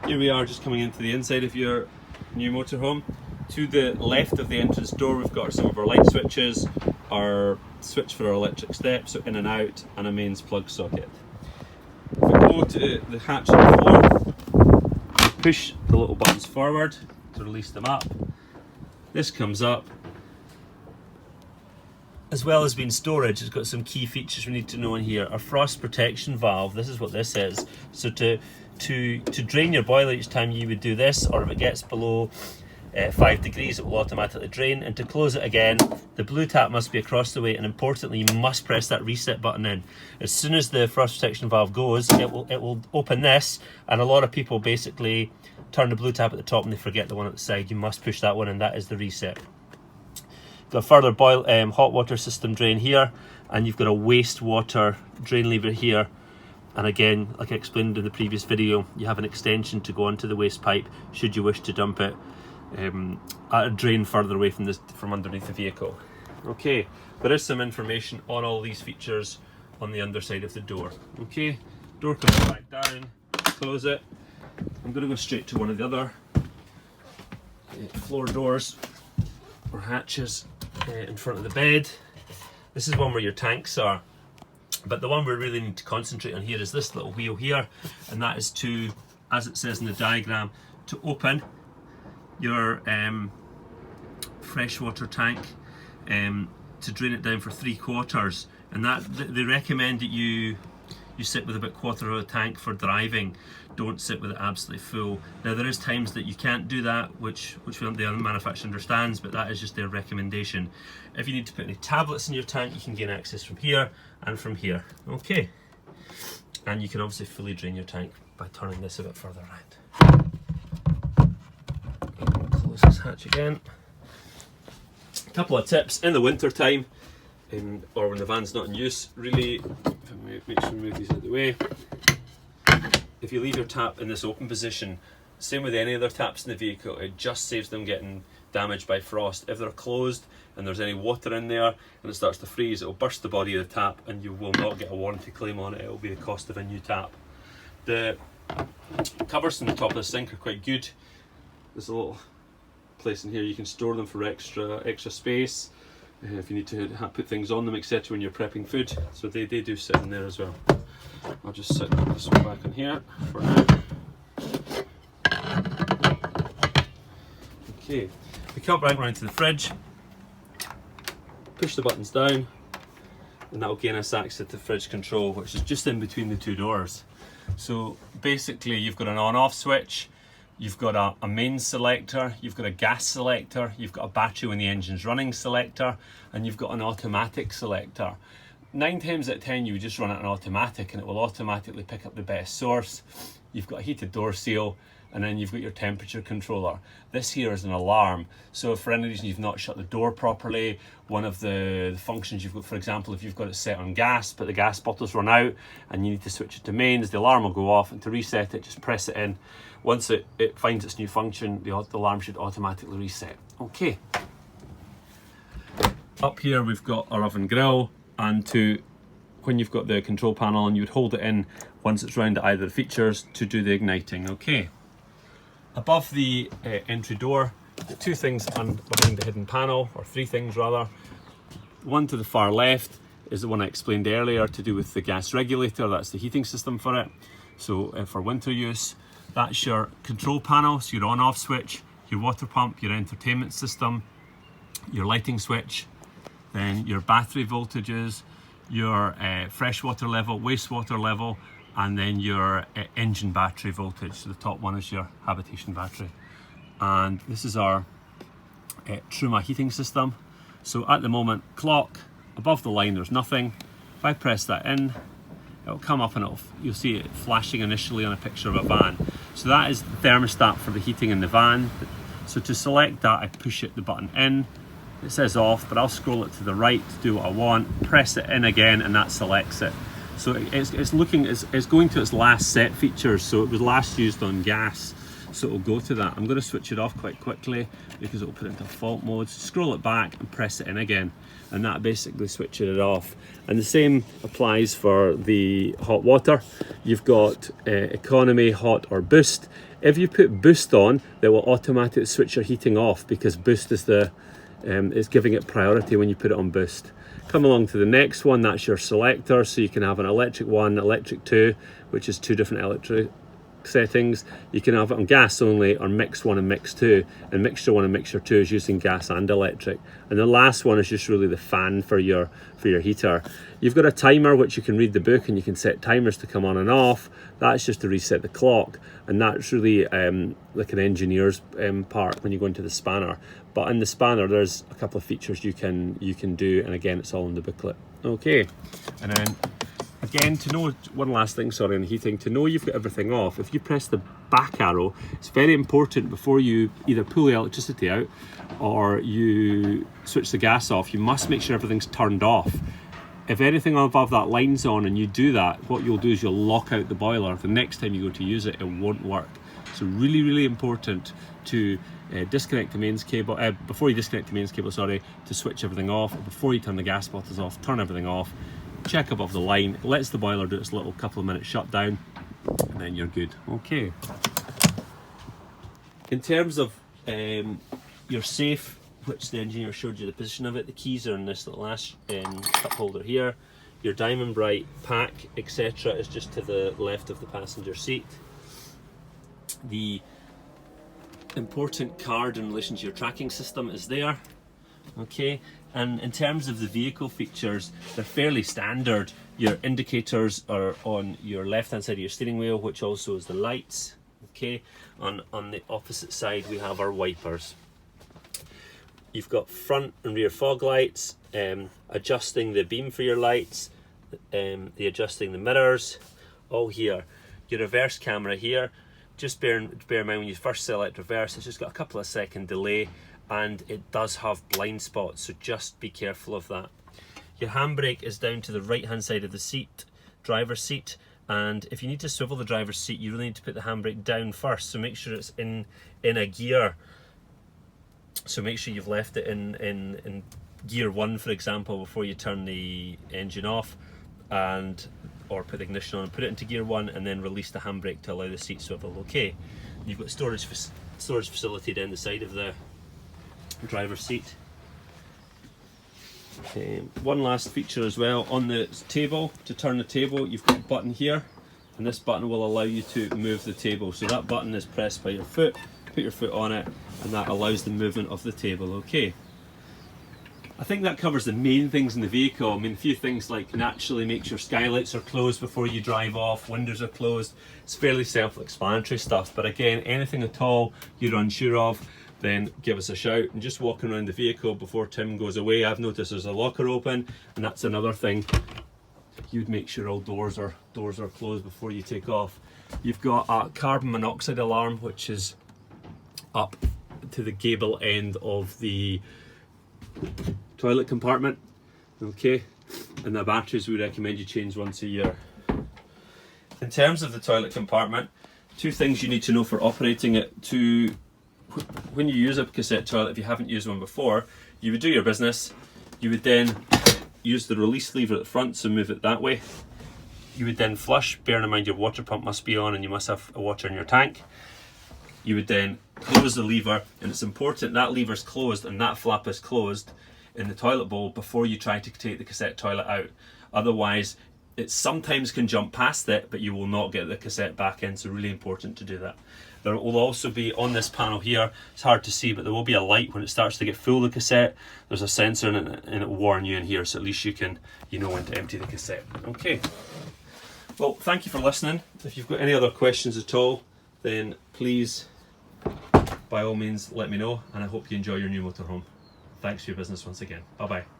Here we are just coming into the inside of your new motorhome. To the left of the entrance door we've got some of our light switches, our switch for our electric steps, so in and out, and a mains plug socket. If we go to the hatch on the floor, push the little buttons forward to release them up. This comes up. As well as being storage, it's got some key features we need to know in here. Our frost protection valve, this is what this is. So to drain your boiler each time you would do this, or if it gets below 5 degrees, it will automatically drain. And to close it again, the blue tap must be across the way, and importantly, you must press that reset button in. As soon as the frost protection valve goes, it will open this, and a lot of people basically turn the blue tap at the top and they forget the one at the side. You must push that one, and that is the reset. Got a further hot water system drain here, and you've got a wastewater drain lever here. And again, like I explained in the previous video, you have an extension to go onto the waste pipe should you wish to dump it at a drain further away from underneath the vehicle. Okay, there is some information on all these features on the underside of the door. Okay, door comes back down, close it. I'm going to go straight to one of the other floor doors or hatches in front of the bed. This is one where your tanks are, but the one we really need to concentrate on here is this little wheel here, and that is to, as it says in the diagram, to open your freshwater tank to drain it down for 3/4, and that they recommend that you sit with about 1/4 of a tank for driving. Don't sit with it absolutely full. Now there is times that you can't do that, which the manufacturer understands, but that is just their recommendation. If you need to put any tablets in your tank, you can gain access from here and from here. Okay, and you can obviously fully drain your tank by turning this a bit further around. Close this hatch again. A couple of tips in the winter time, or when the van's not in use, really, if I make sure I move these out of the way. If you leave your tap in this open position, same with any other taps in the vehicle, it just saves them getting damaged by frost. If they're closed and there's any water in there and it starts to freeze, it will burst the body of the tap and you will not get a warranty claim on it. It will be the cost of a new tap. The covers on the top of the sink are quite good. There's a little place in here you can store them for extra space if you need to put things on them, etc. when you're prepping food. So they do sit in there as well. I'll just set this one back in here for now. Okay, we come right round to the fridge, push the buttons down, and that will gain us access to fridge control, which is just in between the two doors. So basically you've got an on-off switch, you've got a mains selector, you've got a gas selector, you've got a battery when the engine's running selector, and you've got an automatic selector. 9 times out of 10 you would just run it on automatic and it will automatically pick up the best source. You've got a heated door seal, and then you've got your temperature controller. This here is an alarm, so if for any reason you've not shut the door properly, one of the functions you've got, for example, if you've got it set on gas but the gas bottle's run out and you need to switch it to mains, the alarm will go off, and to reset it, just press it in. Once it finds its new function, the alarm should automatically reset. Okay. Up here we've got our oven grill, and when you've got the control panel on, you would hold it in once it's round at either the features to do the igniting. Okay. Above the entry door, the 2 things behind the hidden panel, or 3 things rather. One to the far left is the one I explained earlier to do with the gas regulator. That's the heating system for it. So for winter use, that's your control panel, so your on-off switch, your water pump, your entertainment system, your lighting switch, then your battery voltages, your freshwater level, wastewater level, and then your engine battery voltage. So the top one is your habitation battery. And this is our Truma heating system. So at the moment, clock, above the line there's nothing. If I press that in, it'll come up and you'll see it flashing initially on a picture of a van. So that is the thermostat for the heating in the van. So to select that, I push the button in. It says off, but I'll scroll it to the right to do what I want, press it in again, and that selects it. So it's going to its last set features. So it was last used on gas. so it'll go to that. I'm going to switch it off quite quickly because it'll put it into fault mode. Scroll it back and press it in again, and that basically switches it off. And the same applies for the hot water. You've got economy, hot or boost. If you put boost on, it will automatically switch your heating off because boost is it's giving it priority when you put it on boost. Come along to the next one, that's your selector. So you can have an electric 1, electric 2, which is 2 different electric settings. You can have it on gas only, or mix 1 and mix 2, and mixture 1 and mixture 2 is using gas and electric. And the last one is just really the fan for your heater. You've got a timer which you can read the book and you can set timers to come on and off. That's just to reset the clock, and that's really like an engineer's part when you go into the spanner. But in the spanner there's a couple of features you can do, and again it's all in the booklet. Okay, and then again, to know one last thing, sorry, on heating, to know you've got everything off, if you press the back arrow, it's very important before you either pull the electricity out or you switch the gas off, you must make sure everything's turned off. If anything above that line's on and you do that, what you'll do is you'll lock out the boiler. The next time you go to use it, it won't work. So really, really important to disconnect the mains cable, before you disconnect the mains cable, sorry, to switch everything off. Before you turn the gas bottles off, turn everything off. Check above the line, it lets the boiler do its little couple of minutes shutdown, and then you're good. Okay. In terms of your safe, which the engineer showed you the position of it, the keys are in this little ash cup holder here. Your Diamond Bright pack, etc., is just to the left of the passenger seat. The important card in relation to your tracking system is there. Okay, and in terms of the vehicle features, they're fairly standard. Your indicators are on your left hand side of your steering wheel, which also is the lights. Okay, on the opposite side we have our wipers. You've got front and rear fog lights, adjusting the beam for your lights, adjusting the mirrors, all here. Your reverse camera here, just bear in mind when you first select reverse, it's just got a couple of second delay, and it does have blind spots, so just be careful of that. Your handbrake is down to the right hand side of the seat, driver's seat, and if you need to swivel the driver's seat, you really need to put the handbrake down first, so make sure it's in a gear. So make sure you've left it in gear 1, for example, before you turn the engine off, or put the ignition on and put it into gear 1, and then release the handbrake to allow the seat swivel. Okay, you've got storage facility down the side of the driver's seat. One last feature as well, on the table, to turn the table, you've got a button here, and this button will allow you to move the table. So that button is pressed by your foot, put your foot on it, and that allows the movement of the table. Okay, I think that covers the main things in the vehicle. I mean, a few things like naturally make sure skylights are closed before you drive off, windows are closed. It's fairly self-explanatory stuff, but again, anything at all you're unsure of, then give us a shout. And just walking around the vehicle before Tim goes away, I've noticed there's a locker open, and that's another thing. You'd make sure all doors are closed before you take off. You've got a carbon monoxide alarm, which is up to the gable end of the toilet compartment. Okay, and the batteries we recommend you change once a year. In terms of the toilet compartment, 2 things you need to know for operating it. When you use a cassette toilet, if you haven't used one before, you would do your business. You would then use the release lever at the front, so move it that way. You would then flush, bearing in mind your water pump must be on and you must have water in your tank. You would then close the lever, and it's important that lever's closed and that flap is closed in the toilet bowl before you try to take the cassette toilet out. Otherwise, it sometimes can jump past it, but you will not get the cassette back in, so really important to do that. There will also be on this panel here, it's hard to see, but there will be a light when it starts to get full of the cassette. There's a sensor in it, and it will warn you in here, so at least you know when to empty the cassette. Okay. Well, thank you for listening. If you've got any other questions at all, then please, by all means, let me know, and I hope you enjoy your new motorhome. Thanks for your business once again. Bye bye.